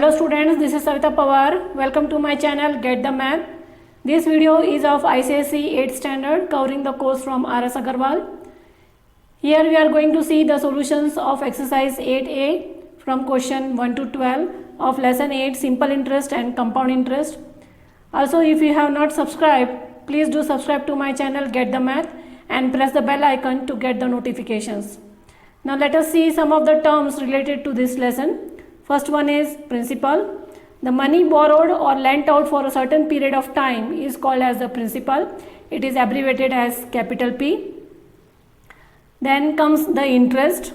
Hello students, this is Savita Pawar. Welcome to my channel Get the Math. This video is of ICSE 8th standard covering the course from RS Agarwal. Here we are going to see the solutions of exercise 8A from question 1 to 12 of lesson 8 simple interest and compound interest. Also, if you have not subscribed, please do subscribe to my channel Get the Math and press the bell icon to get the notifications. Now let us see some of the terms related to this lesson. First one is principal. The money borrowed or lent out for a certain period of time is called as the principal. It is abbreviated as capital P. Then comes the interest.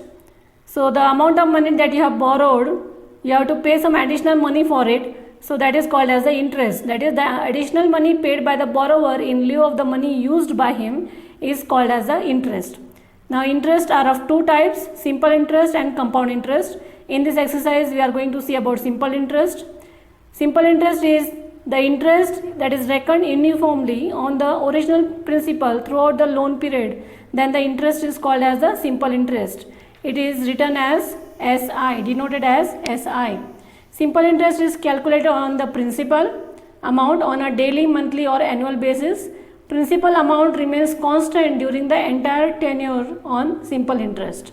So the amount of money that you have borrowed, you have to pay some additional money for it. So that is called as the interest. That is the additional money paid by the borrower in lieu of the money used by him is called as the interest. Now interest are of two types, simple interest and compound interest. In this exercise we are going to see about simple interest. Simple interest is the interest that is reckoned uniformly on the original principal throughout the loan period. Then the interest is called as the simple interest. It is written as SI, denoted as SI. Simple interest is calculated on the principal amount on a daily, monthly or annual basis. Principal amount remains constant during the entire tenure on simple interest.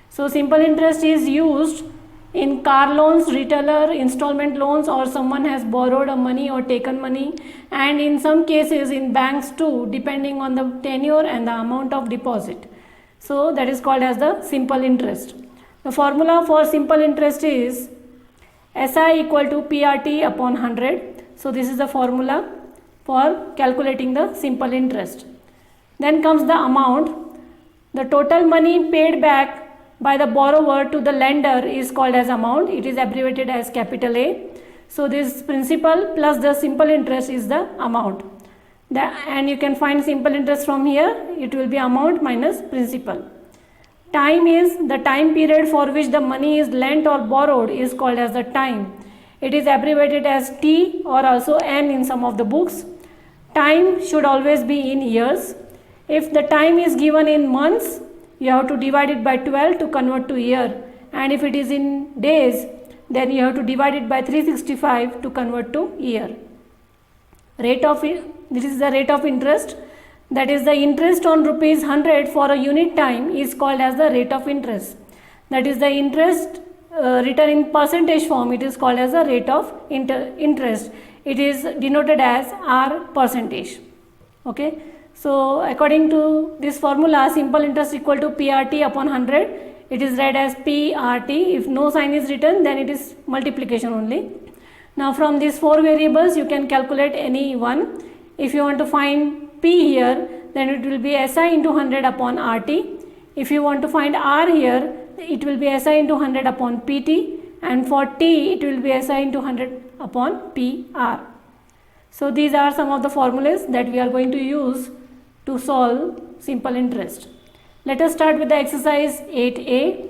So simple interest is used in car loans, retailer installment loans, or someone has borrowed a money or taken money, and in some cases in banks too, depending on the tenure and the amount of deposit. So that is called as the simple interest. The formula for simple interest is SI equal to PRT upon 100. So this is the formula for calculating the simple interest. Then comes the amount. The total money paid back by the borrower to the lender is called as amount. It is abbreviated as capital A. So this principal plus the simple interest is the amount. And you can find simple interest from here. It will be amount minus principal. Time is the time period for which the money is lent or borrowed is called as the time. It is abbreviated as T or also N in some of the books. Time should always be in years. If the time is given in months, you have to divide it by 12 to convert to year, and if it is in days, then you have to divide it by 365 to convert to year. This is the rate of interest, that is the interest on rupees 100 for a unit time is called as the rate of interest. That is the interest written in percentage form, it is called as the rate of interest. It is denoted as R percentage. Okay. So according to this formula, simple interest equal to PRT upon 100. It is read as PRT. If no sign is written, then it is multiplication only. Now from these four variables, you can calculate any one. If you want to find P here, then it will be SI into 100 upon RT. If you want to find R here, it will be SI into 100 upon PT. And for T, it will be SI into 100 upon PR. So these are some of the formulas that we are going to use to solve simple interest. Let us start with the exercise 8A.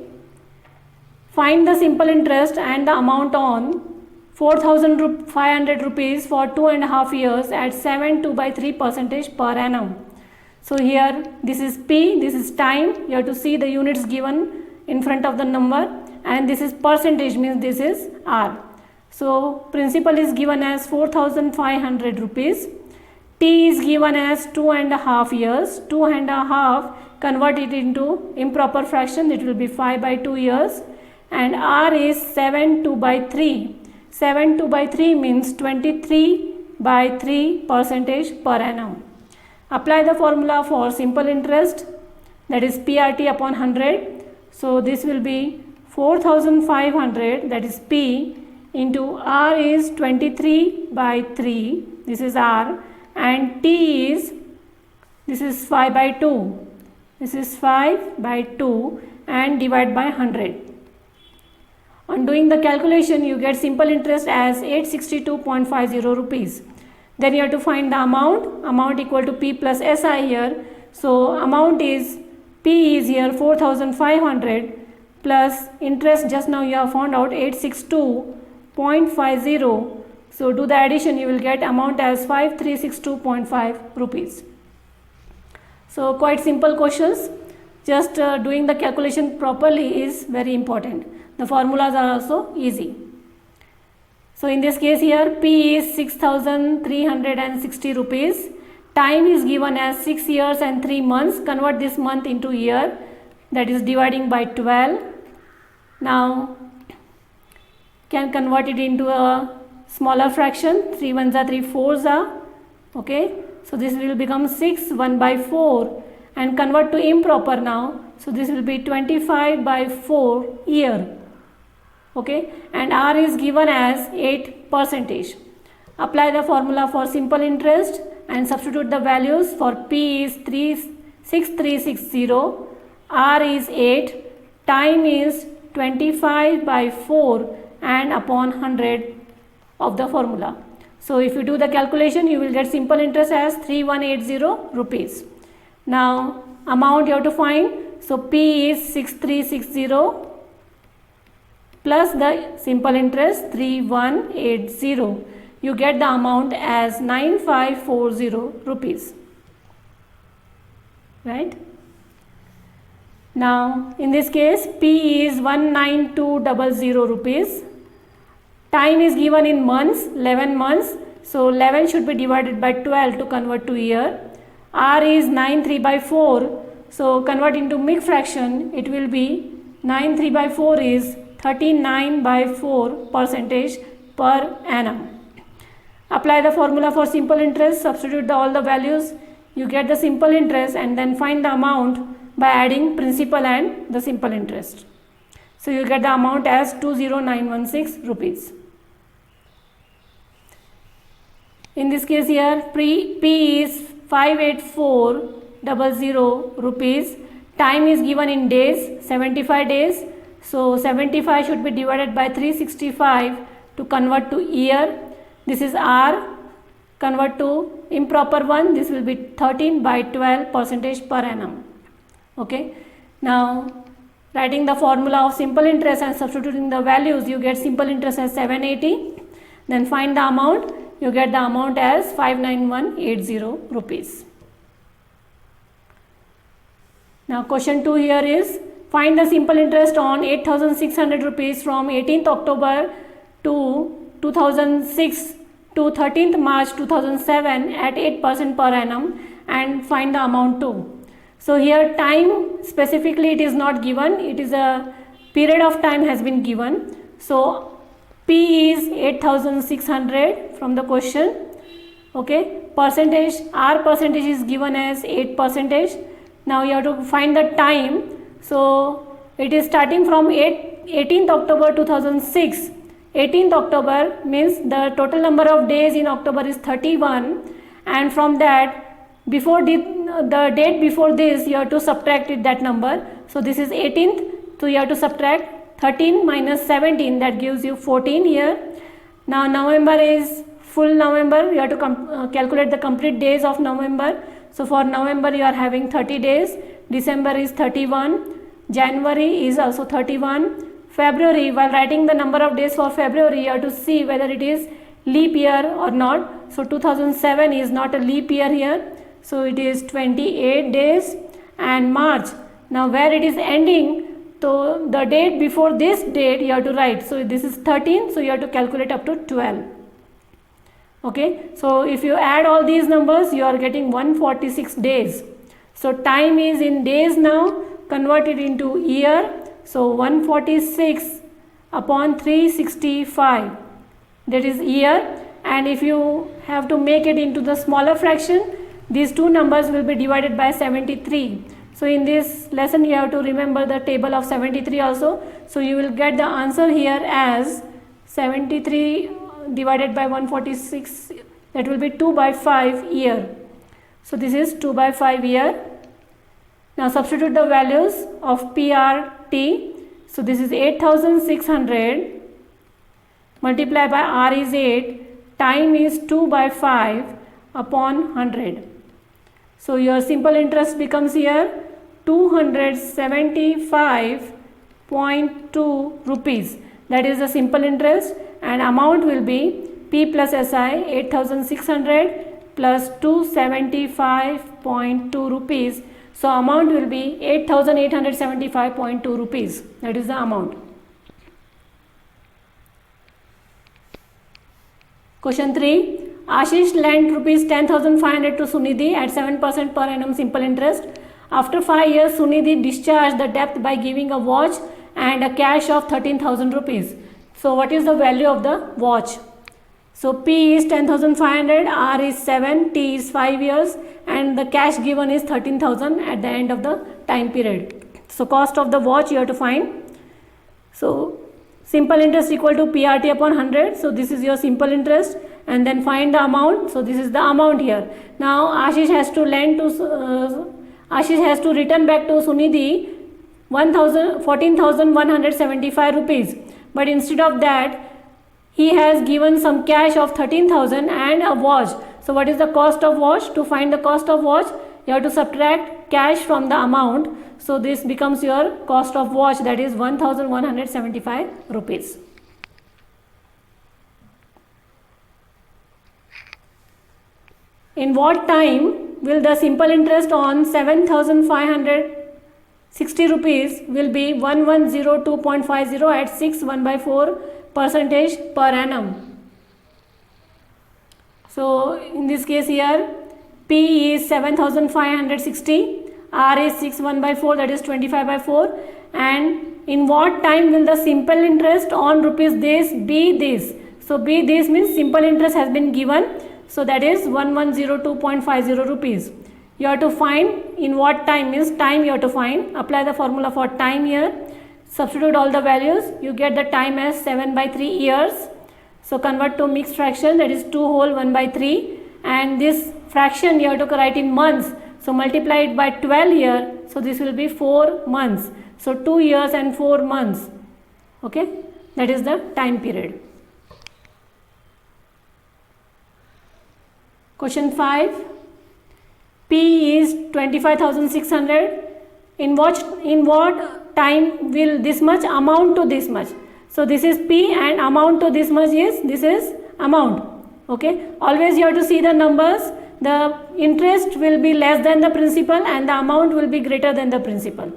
Find the simple interest and the amount on 4,500 rupees for 2.5 years at 7.2/3% per annum. So here this is P, this is time. You have to see the units given in front of the number, and this is percentage, means this is R. So principal is given as 4,500 rupees. T is given as 2.5 years. 2.5, convert it into improper fraction, it will be 5/2 years. And R is 7/2/3. 7/2/3 means 23/3% per annum. Apply the formula for simple interest, that is PRT upon 100. So this will be 4,500, that is P, into R is 23/3, this is R, and T is, this is 5/2, this is 5/2, and divide by 100. On doing the calculation, you get simple interest as 862.50 rupees. Then you have to find the amount equal to P plus SI here. So amount is, P is here 4,500 plus interest, just now you have found out 862.50. So do the addition, you will get amount as 5362.5 rupees. So quite simple questions. Just doing the calculation properly is very important. The formulas are also easy. So in this case here, P is 6,360 rupees. Time is given as 6 years and 3 months. Convert this month into year, that is dividing by 12. Now can convert it into a smaller fraction. 3 ones are 3 fours are. Okay, so this will become 6 1 by 4 and convert to improper now. So this will be 25 by 4 year. Okay, and R is given as 8%. Apply the formula for simple interest and substitute the values. For P is 6360, R is 8, time is 25 by 4 and upon 100 of the formula. So if you do the calculation, you will get simple interest as 3180 rupees. Now amount you have to find. So P is 6360 plus the simple interest 3180. You get the amount as 9540 rupees. Right? Now in this case, P is 19200 rupees. Time is given in months, 11 months. So 11 should be divided by 12 to convert to year. R is 93 by 4. So convert into mixed fraction, it will be 93 by 4 is 39 by 4% per annum. Apply the formula for simple interest, substitute all the values, you get the simple interest and then find the amount by adding principal and the simple interest. So you get the amount as 20916 rupees. In this case here, P is 58400 rupees. Time is given in days, 75 days. So 75 should be divided by 365 to convert to year. This is R. Convert to improper one. This will be 13 by 12% per annum. Okay. Now writing the formula of simple interest and substituting the values, you get simple interest as 780. Then find the amount. You get the amount as 59180 rupees. Now question 2 here is, find the simple interest on 8600 rupees from 18th October to 2006 to 13th March 2007 at 8% per annum and find the amount too. So here time specifically it is not given, it is a period of time has been given. So P is 8600 from the question. Okay, percentage, R percentage is given as 8%. Now you have to find the time. So it is starting from 18th October 2006. 18th October means the total number of days in October is 31, and from that before the date before this you have to subtract it, that number. So this is 18th, so you have to subtract 13 minus 17, that gives you 14 here. Now November is full November, you have to calculate the complete days of November. So for November you are having 30 days, December is 31, January is also 31, February, while writing the number of days for February you have to see whether it is leap year or not. So 2007 is not a leap year here, so it is 28 days. And March, now where it is ending, so the date before this date you have to write. So this is 13, so you have to calculate up to 12. Okay, so if you add all these numbers you are getting 146 days. So time is in days now, convert it into year. So 146 upon 365, that is year. And if you have to make it into the smaller fraction, these two numbers will be divided by 73. So in this lesson you have to remember the table of 73 also. So you will get the answer here as 73 divided by 146, that will be 2 by 5 year. So this is 2 by 5 year. Now substitute the values of PRT. So this is 8600 multiplied by R is 8, time is 2 by 5 upon 100. So your simple interest becomes here 275.2 rupees. That is the simple interest, and amount will be P plus SI 8600 plus 275.2 rupees. So amount will be 8875.2 rupees. That is the amount. Question 3. Ashish lent rupees 10,500 to Sunidhi at 7% per annum simple interest. After 5 years, Sunidhi discharged the debt by giving a watch and a cash of 13,000 rupees. So what is the value of the watch? So P is 10,500, R is 7, T is 5 years, and the cash given is 13,000 at the end of the time period. So cost of the watch you have to find. So simple interest equal to PRT upon 100. So this is your simple interest, and then find the amount. So this is the amount here. Now Ashish has to return back to Sunidhi 14,175 rupees. But instead of that, he has given some cash of 13,000 and a watch. So what is the cost of watch? To find the cost of watch, you have to subtract cash from the amount. So this becomes your cost of watch, that is 1,175 rupees. In what time will the simple interest on 7,560 rupees will be 1102.50 at 6.1/4% per annum? So in this case here, P is 7,560, R is 6.1/4, that is 25/4, and in what time will the simple interest on rupees this be this? So be this means simple interest has been given, so that is 1102.50 rupees. You have to find in what time means time you have to find. Apply the formula for time here. Substitute all the values. You get the time as 7/3 years. So convert to mixed fraction, that is 2 whole 1/3, and this fraction you have to write in months. So multiply it by 12 here. So this will be 4 months. So 2 years and 4 months. Okay, that is the time period. Question 5. P is 25,600. In what time will this much amount to this much? So this is P and amount to this much is, this is amount. Okay, always you have to see the numbers. The interest will be less than the principal and the amount will be greater than the principal.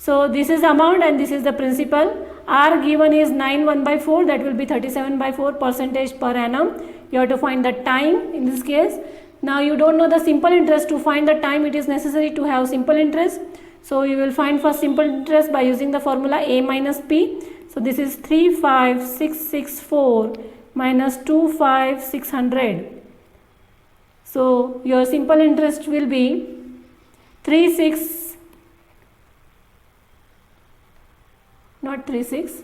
So this is amount and this is the principal. R given is 9/1/4, that will be 37/4% per annum. You have to find the time in this case. Now you don't know the simple interest. To find the time, it is necessary to have simple interest. So you will find for simple interest by using the formula A minus P. So this is 35,664 minus 25,600. So your simple interest will be 36, not 36.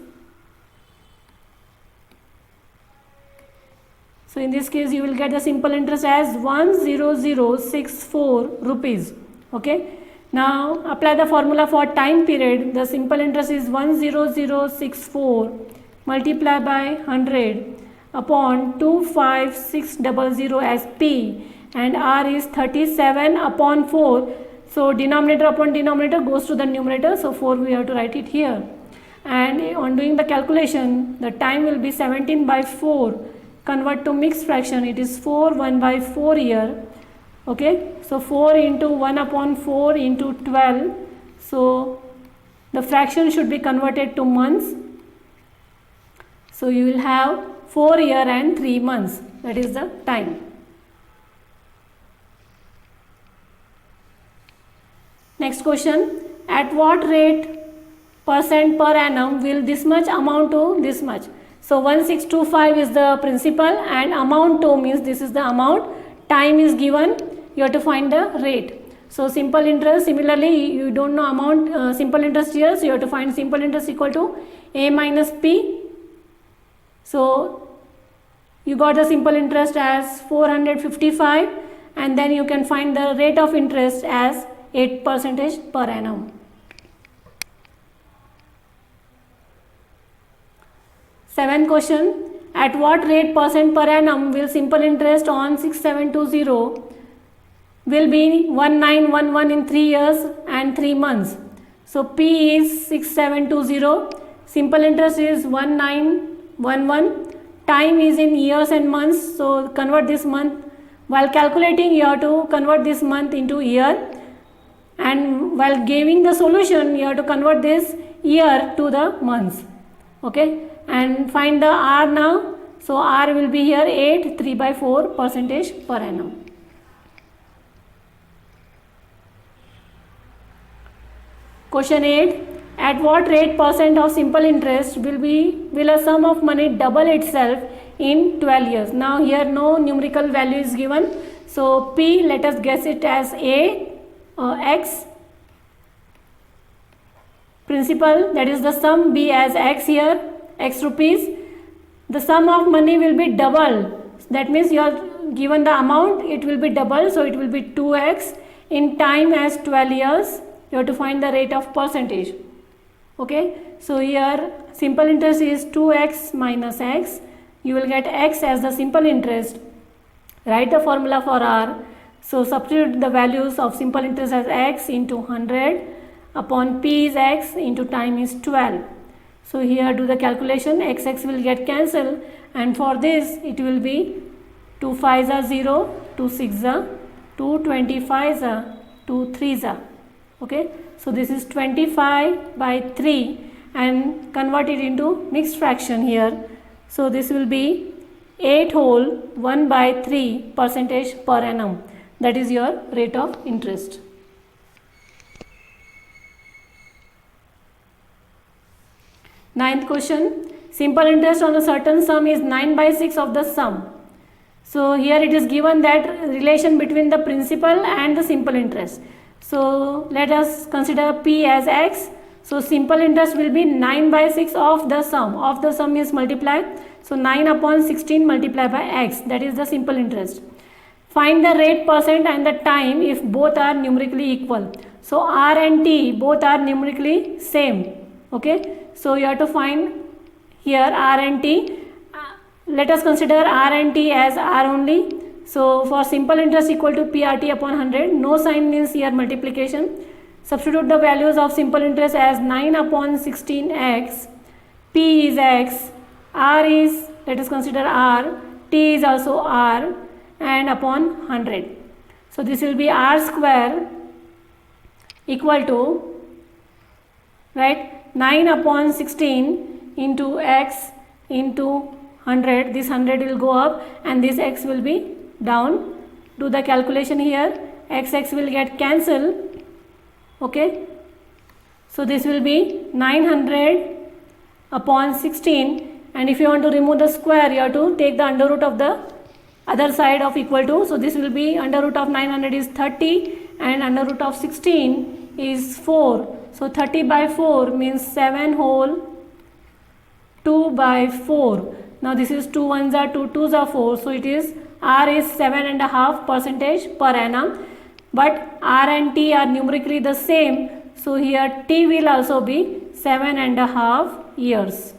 So in this case you will get the simple interest as 10064 rupees. Okay. Now apply the formula for time period. The simple interest is 10064 multiplied by 100 upon 25600 as P, and R is 37/4. So denominator upon denominator goes to the numerator. So 4 we have to write it here. And on doing the calculation, the time will be 17/4. Convert to mixed fraction, it is 4 1/4 here. Okay, so 4 into 1/4 into 12. So the fraction should be converted to months. So you will have 4 year and 3 months. That is the time. Next question. At what rate percent per annum will this much amount to this much? So 1625 is the principal and amount to means this is the amount. Time is given. You have to find the rate. So simple interest, similarly you don't know amount, simple interest here, so you have to find simple interest equal to A minus P. So you got the simple interest as 455, and then you can find the rate of interest as 8% per annum. Seventh question. At what rate percent per annum will simple interest on 6720 will be 1911 in 3 years and 3 months? So P is 6720, simple interest is 1911, time is in years and months, so convert this month. While calculating you have to convert this month into year, and while giving the solution you have to convert this year to the months. Okay, and find the R now. So R will be here 8 3/4 percentage per annum. Question 8. At what rate percent of simple interest will a sum of money double itself in 12 years? Now here no numerical value is given. So P, let us guess it as A, X. Principal, that is the sum, B as X here, X rupees. The sum of money will be double. That means you are given the amount, it will be double. So it will be 2X in time as 12 years. You have to find the rate of percentage. Okay, so here simple interest is 2x minus x. You will get x as the simple interest. Write the formula for R. So substitute the values of simple interest as x into 100 upon p is x into time is 12. So here do the calculation, x will get cancelled, and for this it will be 2 5s are 0, 2 6s are 2, 25s are 2 3s are. Okay, so this is 25/3 and convert it into mixed fraction here. So this will be 8 whole 1/3 percentage per annum. That is your rate of interest. Ninth question. Simple interest on a certain sum is 9/6 of the sum. So here it is given that relation between the principal and the simple interest. So let us consider P as x. So simple interest will be 9/6 of the sum. Of the sum is multiplied. So 9 upon 16 multiplied by x. That is the simple interest. Find the rate percent and the time if both are numerically equal. So R and T both are numerically same. Okay. So you have to find here R and T. Let us consider R and T as R only. So for simple interest equal to PRT upon 100, no sign means here multiplication. Substitute the values of simple interest as 9 upon 16x, P is x, R is, let us consider R, T is also R, and upon 100. So this will be R square equal to, right, 9 upon 16 into x into 100. This 100 will go up and this x will be down. Do the calculation here, x will get cancelled. Okay, so this will be 900 upon 16, and if you want to remove the square you have to take the under root of the other side of equal to. So this will be under root of 900 is 30 and under root of 16 is 4. So 30/4 means 7 whole 2/4. Now this is 2 1s are 2, 2s are 4. So it is R is 7.5 percentage per annum. But R and T are numerically the same. So here T will also be 7.5 years.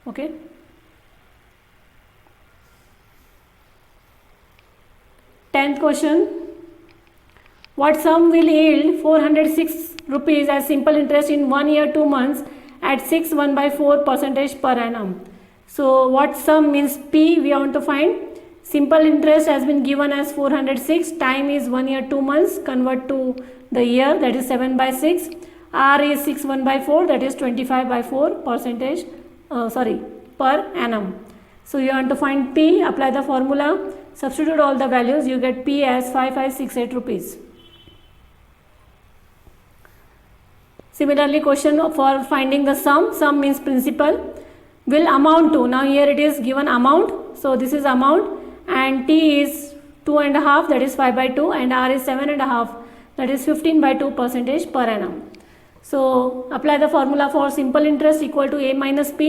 Okay. Tenth question. What sum will yield 406 rupees as simple interest in 1 year 2 months at 6 1/4 percentage per annum? So what sum means P we want to find. Simple interest has been given as 406. Time is 1 year 2 months. Convert to the year, that is 7/6. R is 6 1/4, that is 25/4 percentage per annum. So you want to find P. Apply the formula. Substitute all the values. You get P as 5568 rupees. Similarly, question for finding the sum. Sum means principal. Will amount to. Now here it is given amount. So this is amount. And T is 2.5, that is 5/2, and R is 7.5, that is 15/2 percentage per annum. So apply the formula for simple interest equal to A minus P.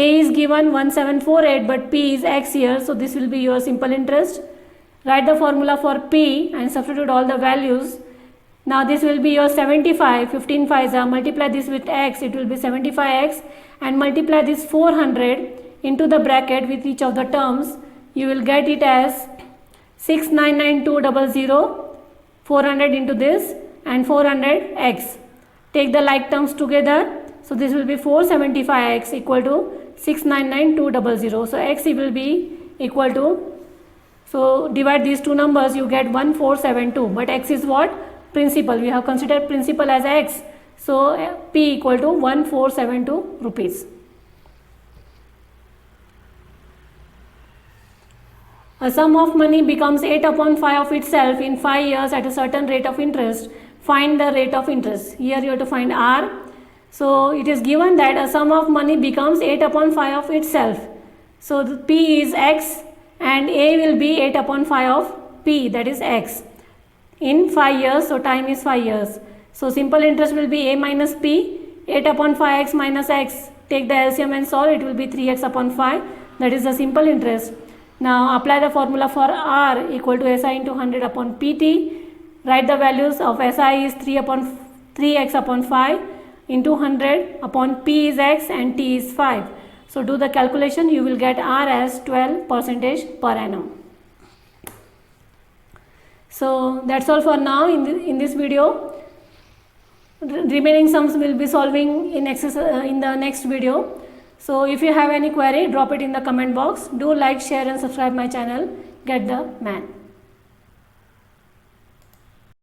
A is given 1748, but P is x here, so this will be your simple interest. Write the formula for P and substitute all the values. Now this will be your 75, 15 5s are, multiply this with x, it will be 75x, and multiply this 400 into the bracket with each of the terms. You will get it as 699,200, 400 into this and 400x. Take the like terms together. So this will be 475x equal to 699,200. So x will be equal to, so divide these two numbers, you get 1472. But x is what? Principal. We have considered principal as x. So P equal to 1472 rupees. A sum of money becomes 8 upon 5 of itself in 5 years at a certain rate of interest. Find the rate of interest. Here you have to find R. So it is given that a sum of money becomes 8 upon 5 of itself. So the P is X and A will be 8 upon 5 of P, that is X, in 5 years. So time is 5 years. So simple interest will be A minus P, 8 upon 5x minus X. Take the LCM and solve, it will be 3x upon 5. That is the simple interest. Now apply the formula for R equal to SI into 100 upon PT. Write the values of SI is 3x upon 5 into 100 upon P is X and T is 5. So do the calculation, you will get R as 12% per annum. So that's all for now in this video. Remaining sums will be solving in the next video. So if you have any query, drop it in the comment box. Do like, share and subscribe my channel. Get the man.